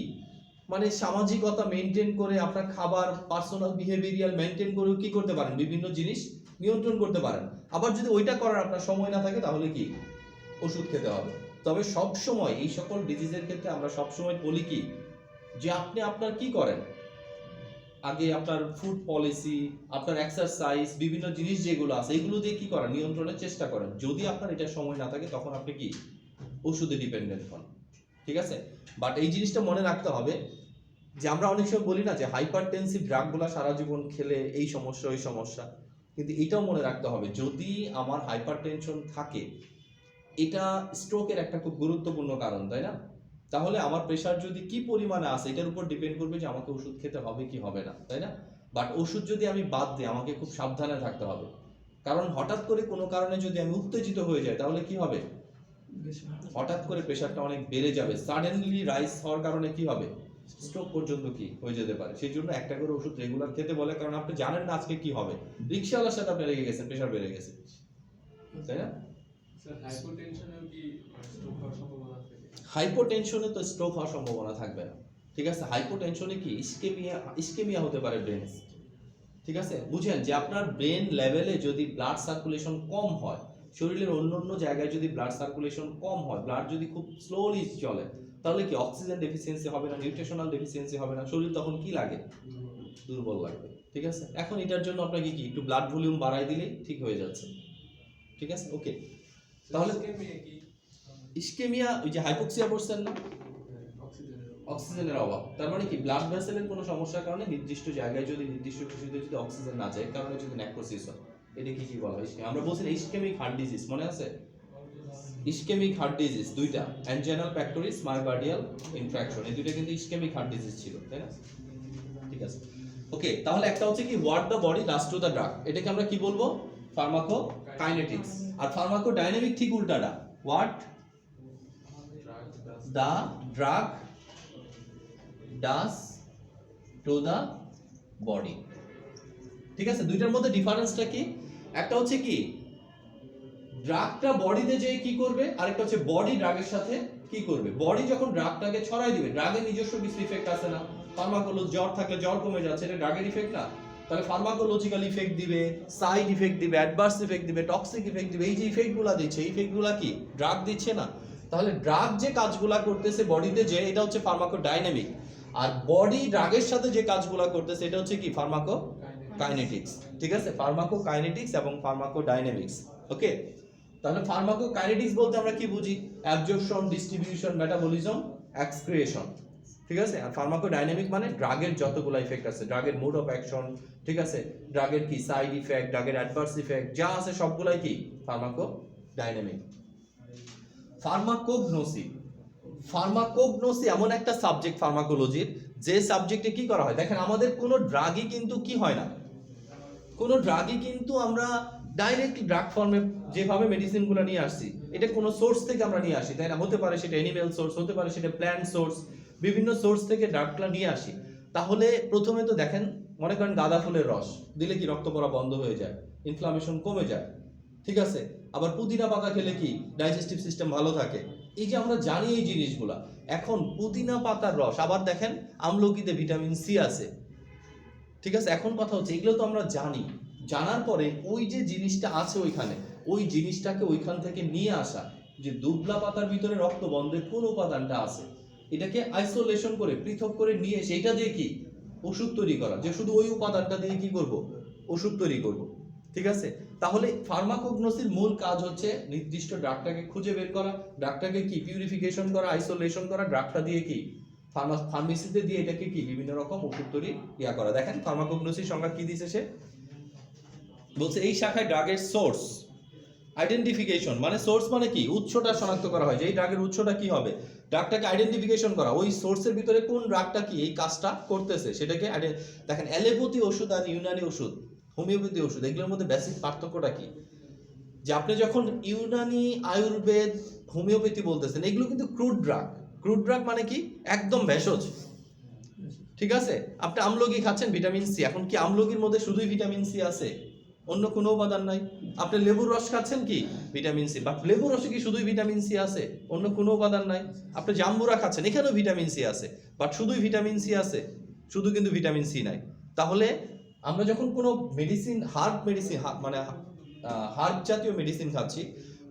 মানে সামাজিকতা মেইনটেইন করে, আপনার খাবার পার্সোনাল বিহেভিয়ারিয়াল মেইনটেইন করে কি করতে পারেন, বিভিন্ন জিনিস নিয়ন্ত্রণ করতে পারেন। আবার যদি ওইটা করার আপনার সময় না থাকে তাহলে কি ওষুধ খেতে হবে। তবে সব সময় এই সকল ডিজিজের ক্ষেত্রে আমরা সব সময় বলি কি, যে আপনি আপনার কি করেন, আগে আপনার ফুড পলিসি, আপনার এক্সারসাইজ, বিভিন্ন জিনিস যেগুলো আছে এগুলো দিয়ে কি করেন, নিয়ন্ত্রণের চেষ্টা করেন। যদি আপনার এটা সময় না থাকে তখন আপনি কি ওষুধে ডিপেন্ডেন্ট হন, ঠিক আছে? বাট এই জিনিসটা মনে রাখতে হবে যে আমরা অনেক সময় বলি না যে হাইপারটেনসিভ ড্রাগগুলো সারা জীবন খেলে এই সমস্যা ওই সমস্যা, কিন্তু এটাও মনে রাখতে হবে যদি আমার হাইপারটেনশন থাকে, এটা স্ট্রোকের একটা খুব গুরুত্বপূর্ণ কারণ, তাই না? তাহলে আমার প্রেশার যদি কি পরিমাণে আছে এটার উপর ডিপেন্ড করবে যে আমাকে ওষুধ খেতে হবে কি হবে না, তাই না? বাট ওষুধ যদি আমি বাদ দিই আমাকে খুব সাবধানে থাকতে হবে, কারণ হঠাৎ করে কোনো কারণে যদি আমি উত্তেজিত হয়ে যাই তাহলে কি হবে, হঠাৎ করে প্রেশারটা অনেক বেড়ে যাবে, সাডেনলি রাইজ হওয়ার কারণে কি হবে, স্ট্রোক পর্যন্ত কি হয়ে যেতে পারে। সেই জন্য একটা করে ওষুধ রেগুলার খেতে বলে, কারণ আপনি জানেন না আজকে কি হবে। রিক্সাওয়ালার সাথে আপনি লেগে গেছেন, প্রেশার বেড়ে গেছে, তাই না? স্যার হাইপোটেনশনেও কি স্ট্রোক হওয়ার সম্ভাবনা থাকে? হাইপোটেনশনে তো স্ট্রোক হওয়ার সম্ভাবনা থাকবে না, ঠিক আছে? হাইপোটেনশনে কি ইস্কেমিয়া হতে পারে ব্রেন, ঠিক আছে? বুঝেন যে আপনার ব্রেন লেভেলে যদি ব্লাড সার্কুলেশন কম হয়, শরীরের অন্য অন্য জায়গায় যদি ব্লাড সার্কুলেশন কম হয়, ব্লাড যদি খুব স্লোলি চলে, তাহলে কি অক্সিজেন ডেফিসিয়েন্সি হবে না, নিউট্রিশনাল ডেফিসিয়েন্সি হবে না, শরীর তখন কি লাগে, দুর্বল লাগবে, ঠিক আছে? এখন এটার জন্য আপনাকে কি একটু ব্লাড ভলিউম বাড়াই দিলেই ঠিক হয়ে যাচ্ছে, ঠিক আছে? ওকে, তাহলে ইস্কেমিয়া ওই যে হাইপোক্সিয়া বলছেন না, অক্সিজেনের অভাব, তার মানে কি ব্লাড ভেসেলের কোনো সমস্যার কারণে নির্দিষ্ট জায়গায় যদি নির্দিষ্ট কিছুতে যদি অক্সিজেন না যায়, কারণে যদি নেক্রোসিস হয়, এটাকে কি বলা হয়? আমরা বলছি ইসকেমিক হার্ট ডিজিজ, মনে আছে? ইসকেমিক হার্ট ডিজিজ দুইটা, অ্যানজিনাল প্যাক্টোরিস মায়োকার্ডিয়াল ইনফ্রাকশন, এই দুইটা কিন্তু ইসকেমিক হার্ট ডিজিজ ছিল, তাই না? ঠিক আছে, ওকে। তাহলে একটা হচ্ছে কি what the body does to the drug, এটাকে আমরা কি বলবো, ফার্মাকোকাইনেটিক্স। আর ফার্মাকোডাইনামিক ঠিক উল্টাটা, what the drug does to the body, ঠিক আছে? দুইটার মধ্যে ডিফারেন্সটা কি? একটা হচ্ছে কি ড্রাগটা বডিতে যে কি করবে, আরেকটা হচ্ছে বডি ড্রাগের সাথে কি করবে। বডি যখন ড্রাগটাকে ছড়াই দিবে, ড্রাগের নিজস্ব কিছু ইফেক্ট আছে না, ফার্মাকোলজি, জ্বর থাকলে জ্বর কমে যাচ্ছে, এটা ড্রাগের ইফেক্ট না? তাহলে ফার্মাকোলজিক্যাল ইফেক্ট দিবে, সাইড ইফেক্ট দিবে, অ্যাডভার্স ইফেক্ট দিবে, টক্সিক ইফেক্ট দিবে, এই যে ইফেক্টগুলো দিচ্ছে, এই ইফেক্টগুলো কি ড্রাগ দিচ্ছে না? তাহলে ড্রাগ যে কাজগুলা করতেছে বডিতে যে, এটা হচ্ছে ফার্মাকোডাইনামিক। আর বডি ড্রাগের সাথে যে কাজগুলা করতেছে এটা হচ্ছে কি ফার্মাকোকাইনেটিক। কাইনেটিক্স, ঠিক আছে, ফার্মাকোকাইনেটিক্স এবং ফার্মাকোডাইনামিক্স। ওকে, তাহলে ফার্মাকোকাইনেটিক্স বলতে আমরা কি বুঝি? অ্যাবজর্পশন, ডিস্ট্রিবিউশন, মেটাবলিজম, এক্সক্রিয়েশন, ঠিক আছে। আর ফার্মাকোডাইনামিক মানে ড্রাগের যতগুলো ইফেক্ট আছে, ড্রাগের মোড অফ অ্যাকশন, ঠিক আছে, ড্রাগের কি সাইড ইফেক্ট, ড্রাগের অ্যাডভার্স ইফেক্ট যা আছে সবগুলাই কি ফার্মাকোডাইনামিক। ফার্মাকোগনোসি, ফার্মাকোগনোসি এমন একটা সাবজেক্ট ফার্মাকোলজির যে সাবজেক্টে কি করা হয়, দেখেন আমাদের কোনো ড্রাগই কিন্তু কি হয় না, কোনো ড্রাগই কিন্তু আমরা ডাইরেক্ট ড্রাগ ফর্মে যেভাবে মেডিসিনগুলো নিয়ে আসছি, এটা কোনো সোর্স থেকে আমরা নিয়ে আসি, তাই না? হতে পারে সেটা অ্যানিমেল সোর্স, হতে পারে সেটা প্ল্যান্ট সোর্স, বিভিন্ন সোর্স থেকে ড্রাগগুলো নিয়ে আসি। তাহলে প্রথমে তো দেখেন, মনে করেন গাঁদা ফুলের রস দিলে কি রক্ত পড়া বন্ধ হয়ে যায়, ইনফ্লামেশন কমে যায়, ঠিক আছে। আবার পুদিনা পাতা খেলে কি ডাইজেস্টিভ সিস্টেম ভালো থাকে। এই যে আমরা জানি এই জিনিসগুলা, এখন পুদিনা পাতার রস, আবার দেখেন আমলকিতে ভিটামিন সি আছে, ঠিক আছে। এখন কথা হচ্ছে এগুলো তো আমরা জানি, জানার পরে ওই যে জিনিসটা আছে ওইখানে, ওই জিনিসটাকে ওইখান থেকে নিয়ে আসা, যে দুবলা পাতার ভিতরে রক্ত বন্ধের কোন উপাদানটা আছে, এটাকে আইসোলেশন করে পৃথক করে নিয়ে সেইটা দিয়ে কি ওষুধ তৈরি করা, যে শুধু ওই উপাদানটা দিয়ে কি করব, ওষুধ তৈরি করব, ঠিক আছে। তাহলে ফার্মাকোগনোসির মূল কাজ হচ্ছে নির্দিষ্ট ড্রাগটাকে খুঁজে বের করা, ড্রাগটাকে কি পিউরিফিকেশন করা, আইসোলেশন করা, ড্রাগটা দিয়ে কি ফার্মেসিতে দিয়ে এটাকে কি বিভিন্ন রকম ওষুধ তৈরি করা। দেখেন ফার্মাকোগনোসির সংজ্ঞা কি দিয়েছে সে, বলছে এই শাখায় ড্রাগের সোর্স আইডেন্টিফিকেশন, মানে সোর্স মানে কি উৎসটা শনাক্ত করা হয়, যে এই ড্রাগের উৎসটা কি হবে, ড্রাগটাকে আইডেন্টিফিকেশন করা, ওই সোর্সের ভিতরে কোন ড্রাগটা কি এই কাজটা করতেছে সেটাকে। দেখেন অ্যালোপ্যাথি ওষুধ আর ইউনানি ওষুধ, হোমিওপ্যাথি ওষুধ, এগুলোর মধ্যে বেসিক পার্থক্যটা কি, যে আপনি যখন ইউনানি, আয়ুর্বেদ, হোমিওপ্যাথি বলতেছেন, এগুলো কিন্তু ক্রুড ড্রাগ। ক্রুড ড্রাগ মানে কি একদম ভেষজ, ঠিক আছে। আপনি আমলকি খাচ্ছেন, ভিটামিন সি, এখন কি আমলকির মধ্যে শুধুই ভিটামিন সি আছে, অন্য কোনো উপাদান নাই? আপনি লেবুর রস খাচ্ছেন, কি ভিটামিন সি, বাট লেবুর রসে কি শুধুই ভিটামিন সি আছে, অন্য কোনো উপাদান নাই? আপনি জাম্বুরা খাচ্ছেন, এখানেও ভিটামিন সি আছে, বাট শুধুই ভিটামিন সি আছে, শুধু কিন্তু ভিটামিন সি নাই। তাহলে আমরা যখন কোনো মেডিসিন, হার্ব মেডিসিন, মানে হার্ব জাতীয় মেডিসিন খাচ্ছি,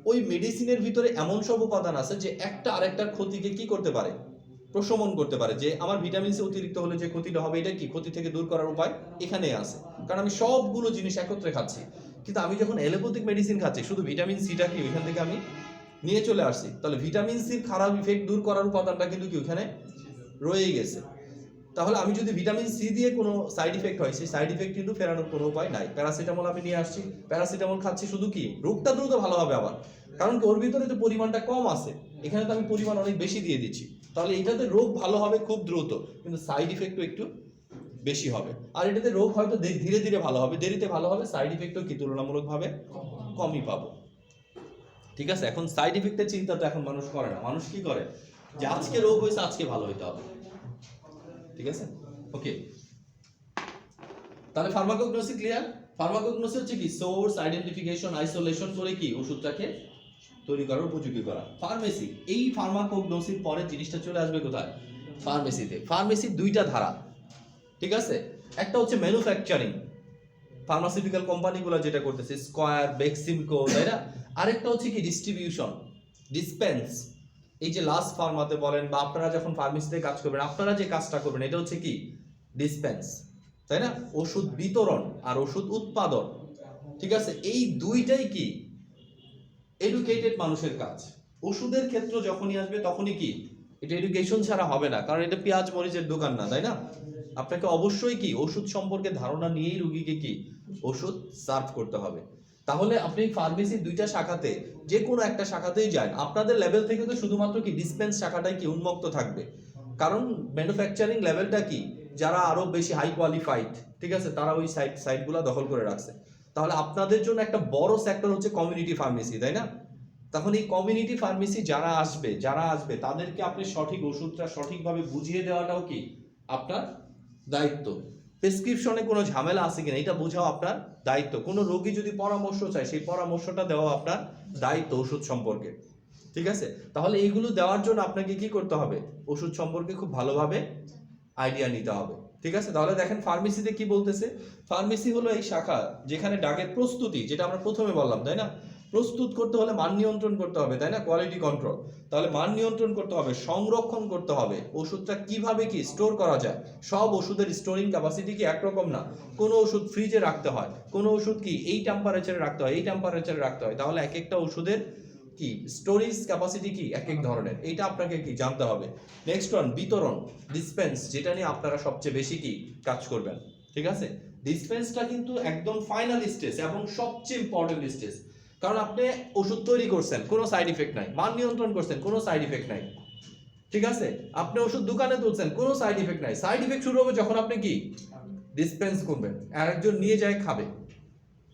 ওই মেডিসিনের ভিতরে এমন সব উপাদান আছে যে একটা আরেকটার ক্ষতিকে কি করতে পারে, প্রশমন করতে পারে। যে আমার ভিটামিন সি অতিরিক্ত হলে যে ক্ষতিটা হবে, এটা কি ক্ষতি থেকে দূর করার উপায় এখানে আছে, কারণ আমি সবগুলো জিনিস একত্রে খাচ্ছি। কিন্তু আমি যখন অ্যালোপ্যাথিক মেডিসিন খাচ্ছি, শুধু ভিটামিন সিটা কি ওইখান থেকে আমি নিয়ে চলে আসছি, তাহলে ভিটামিন সির খারাপ ইফেক্ট দূর করার উপাদানটা কিন্তু কি ওইখানে রয়েই গেছে। তাহলে আমি যদি ভিটামিন সি দিয়ে কোনো সাইড ইফেক্ট হয়, সেই সাইড ইফেক্ট কিন্তু ফেরানোর কোনো উপায় নাই। প্যারাসিটামল আমি নিয়ে আসছি, প্যারাসিটামল খাচ্ছি, শুধু কি রোগটা দ্রুত ভালো হবে আবার, কারণ ওর ভিতরে তো পরিমাণটা কম আছে, এখানে তো আমি পরিমাণ অনেক বেশি দিয়ে দিচ্ছি, তাহলে এটাতে রোগ ভালো হবে খুব দ্রুত, কিন্তু সাইড ইফেক্টও একটু বেশি হবে। আর এটাতে রোগ হয়তো ধীরে ধীরে ভালো হবে, দেরিতে ভালো হবে, সাইড ইফেক্টও কি তুলনামূলকভাবে কমই পাবো, ঠিক আছে। এখন সাইড ইফেক্টের চিন্তা তো এখন মানুষ করে না, মানুষ কি করে, যে আজকে রোগ হয়েছে আজকে ভালো হইতে হবে, ঠিক আছে। ওকে, তাহলে ফার্মাকোগনোসি ক্লিয়ার। ফার্মাকোগনোসি হচ্ছে কি সোর্স আইডেন্টিফিকেশন, আইসোলেশন করে কি ওষুধটাকে তৈরি করার উপযোগী করা। ফার্মেসি, এই ফার্মাকোগনোসির পরে জিনিসটা চলে আসবে কোথায়, ফার্মেসিতে। ফার্মেসির দুইটা ধারা, ঠিক আছে। একটা হচ্ছে ম্যানুফ্যাকচারিং, ফার্মাসিউটিক্যাল কোম্পানিগুলো যেটা করতেছে, স্কয়ার, বেক্সিমকো, তাই না। আরেকটা হচ্ছে কি ডিস্ট্রিবিউশন, ডিসপেন্স। এই যে লাস্ট ফার্মাতে বলেন বা আপনারা যখন ফার্মেসিতে কাজ করবেন, আপনারা যে কাজটা করবেন এটা হচ্ছে কি ডিসপেন্স, তাই না, ওষুধ বিতরণ আর ওষুধ উৎপাদন, ঠিক আছে। এই দুইটাই কি এডুকেটেড মানুষের কাজ। ওষুধের ক্ষেত্র যখনই আসবে তখনই কি এটা এডুকেশন ছাড়া হবে না, কারণ এটা পেঁয়াজ মরিচের দোকান না, তাই না। আপনাকে অবশ্যই কি ওষুধ সম্পর্কে ধারণা নিয়েই রোগীকে কি ওষুধ সার্ভ করতে হবে। তাহলে আপনি ফার্মেসির দুইটা শাখাতে যে কোনো একটা শাখাতেই যান, আপনাদের লেভেল থেকে তো শুধুমাত্র কি ডিসপেন্স শাখাটাই কি উন্মুক্ত থাকবে, কারণ ম্যানুফ্যাকচারিং লেভেলটা কি যারা আরো বেশি হাই কোয়ালিফাইড, ঠিক আছে, তারা ওই সাইটগুলো দখল করে রাখছে। তাহলে আপনাদের জন্য একটা বড় সেক্টর হচ্ছে কমিউনিটি ফার্মেসি, তাই না। তখন এই কমিউনিটি ফার্মেসি যারা আসবে তাদেরকে আপনি সঠিক ওষুধটা সঠিকভাবে বুঝিয়ে দেওয়াটাও কি আপনার দায়িত্ব। প্রেসক্রিপশনে কোনো ঝামেলা আছে কিনা এটা বোঝাও আপনার দায়িত্ব। কোনো রোগী যদি পরামর্শ চায়, সেই পরামর্শটা দেওয়া আপনার দায়িত্ব ওষুধ সম্পর্কে, ঠিক আছে। তাহলে এইগুলো দেওয়ার জন্য আপনাকে কি করতে হবে, ওষুধ সম্পর্কে খুব ভালোভাবে আইডিয়া নিতে হবে, ঠিক আছে। তাহলে দেখেন ফার্মেসিতে কি বলতেছে, ফার্মেসি হলো এই শাখা যেখানে ড্রাগের প্রস্তুতি, যেটা আমরা প্রথমে বললাম, তাই না, প্রস্তুত করতে হলে মান নিয়ন্ত্রণ করতে হবে, তাই না? Quality control. তাহলে মান নিয়ন্ত্রণ করতে হবে, সংরক্ষণ করতে হবে, ওষুধটা কিভাবে কি স্টোর করা যায়। সব ওষুধের স্টোরিং ক্যাপাসিটি কি একরকম না। কোনো ওষুধ ফ্রিজে রাখতে হয়, কোনো ওষুধ কি এই টেম্পারেচারে রাখতে হয়, এই টেম্পারেচারে রাখতে হয়। তাহলে এক একটা ওষুধের কি স্টোরেজ ক্যাপাসিটি কি এক এক ধরনের, এইটা আপনাকে কি জানতে হবে। নেক্সট ওয়ান, বিতরণ, ডিসপেন্স, যেটা নিয়ে আপনারা সবচেয়ে বেশি কি কাজ করবেন, ঠিক আছে? ডিসপেন্সটা কিন্তু একদম ফাইনাল স্টেজ এবং সবচেয়ে ইম্পর্টেন্ট স্টেজ। কারণ আপনি ওষুধ তৈরি করছেন, কোনো সাইড ইফেক্ট নাই, মান নিয়ন্ত্রণ করছেন, কোনো সাইড ইফেক্ট নাই, ঠিক আছে? আপনি ওষুধ দোকানে তুলছেন, কোনো সাইড ইফেক্ট নাই। সাইড ইফেক্ট শুরু হবে যখন আপনি কি ডিসপেন্স করবেন, আর একজন নিয়ে যায় খাবে,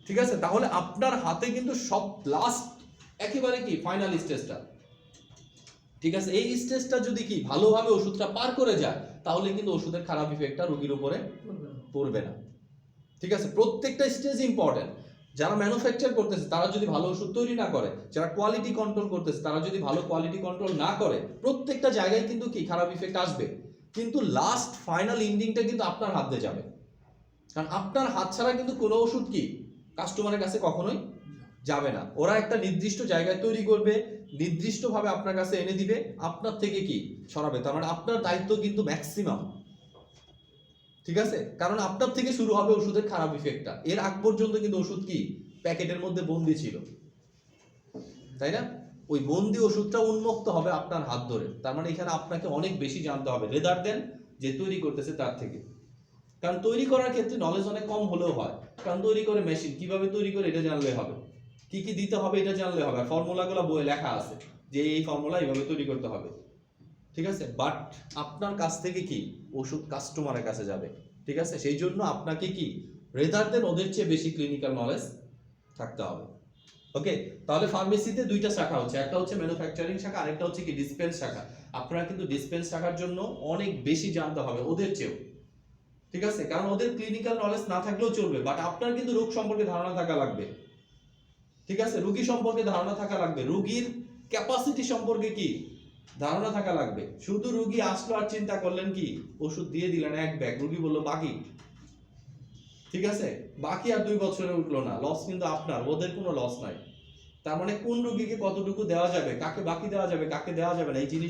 ঠিক আছে? তাহলে আপনার হাতে কিন্তু সব লাস্ট একেবারে কি ফাইনাল স্টেজটা, ঠিক আছে? এই স্টেজটা যদি কি ভালোভাবে ওষুধটা পার করে যায়, তাহলে কিন্তু ওষুধের খারাপ ইফেক্টটা রোগীর উপরে পড়বে না, ঠিক আছে? প্রত্যেকটা স্টেজ ইম্পর্টেন্ট। যারা ম্যানুফ্যাকচার করতেছে তারা যদি ভালো ওষুধ তৈরি না করে, যারা কোয়ালিটি কন্ট্রোল করতেছে তারা যদি ভালো কোয়ালিটি কন্ট্রোল না করে, প্রত্যেকটা জায়গায় কিন্তু কি খারাপ ইফেক্ট আসবে। কিন্তু লাস্ট ফাইনাল এন্ডিংটা কিন্তু আপনার হাতে যাবে, কারণ আপনার হাত ছাড়া কিন্তু কোনো ওষুধ কি কাস্টমারের কাছে কখনোই যাবে না। ওরা একটা নির্দিষ্ট জায়গায় তৈরি করবে, নির্দিষ্টভাবে আপনার কাছে এনে দিবে, আপনার থেকে কি সরাবে। তার মানে আপনার দায়িত্ব কিন্তু ম্যাক্সিমাম, ঠিক আছে? কারণ আপনার থেকে শুরু হবে ওষুধের খারাপ ইফেক্টটা। এর আগ পর্যন্ত কিন্তু ওষুধ কি প্যাকেটের মধ্যে বন্দি ছিল, তাই না? ওই বন্দি ওষুধটা উন্মুক্ত হবে আপনার হাত ধরে। তার মানে এখানে আপনাকে অনেক বেশি জানতে হবে রেদার দেন যে তৈরি করতেছে তার থেকে। কারণ তৈরি করার ক্ষেত্রে নলেজ অনেক কম হলেও হয়, কারণ তৈরি করে মেশিন কিভাবে তৈরি করে এটা জানলে হবে, কি কি দিতে হবে এটা জানলে হবে, ফর্মুলাগুলো বইয়ে লেখা আছে যে এই ফর্মুলা এইভাবে তৈরি করতে হবে, ঠিক আছে? বাট আপনার কাছ থেকে কি ওষুধ কাস্টমারের কাছে যাবে, ঠিক আছে? সেই জন্য আপনাকে কি রেদার দেন ওদের চেয়ে বেশি ক্লিনিক্যাল নলেজ থাকতে হবে। ওকে, তাহলে ফার্মেসিতে দুইটা শাখা হচ্ছে, একটা হচ্ছে ম্যানুফ্যাকচারিং শাখা, আরেকটা হচ্ছে কি ডিসপেন্স শাখা। আপনারা কিন্তু ডিসপেন্স শাখার জন্য অনেক বেশি জানতে হবে ওদের চেয়েও, ঠিক আছে? কারণ ওদের ক্লিনিক্যাল নলেজ না থাকলেও চলবে, বাট আপনার কিন্তু রোগ সম্পর্কে ধারণা থাকা লাগবে, ঠিক আছে? রোগী সম্পর্কে ধারণা থাকা লাগবে, রোগীর ক্যাপাসিটি সম্পর্কে কি ধারণা থাকা লাগবে। শুধু রোগী আসলো আর চিন্তা করলেন কি ওষুধ দিয়ে দিলেন এক ব্যাগ, রোগী বললো বাকি, ঠিক আছে? বাকি আর 2 বছরে উঠলো না, লস কিন্তু আপনার, ওদের কোনো লস নাই। তার মানে কোন রোগীকে কতটুকু দেওয়া যাবে, কাকে বাকি দেওয়া যাবে, কাকে দেওয়া যাবে না, এই জিনিসগুলো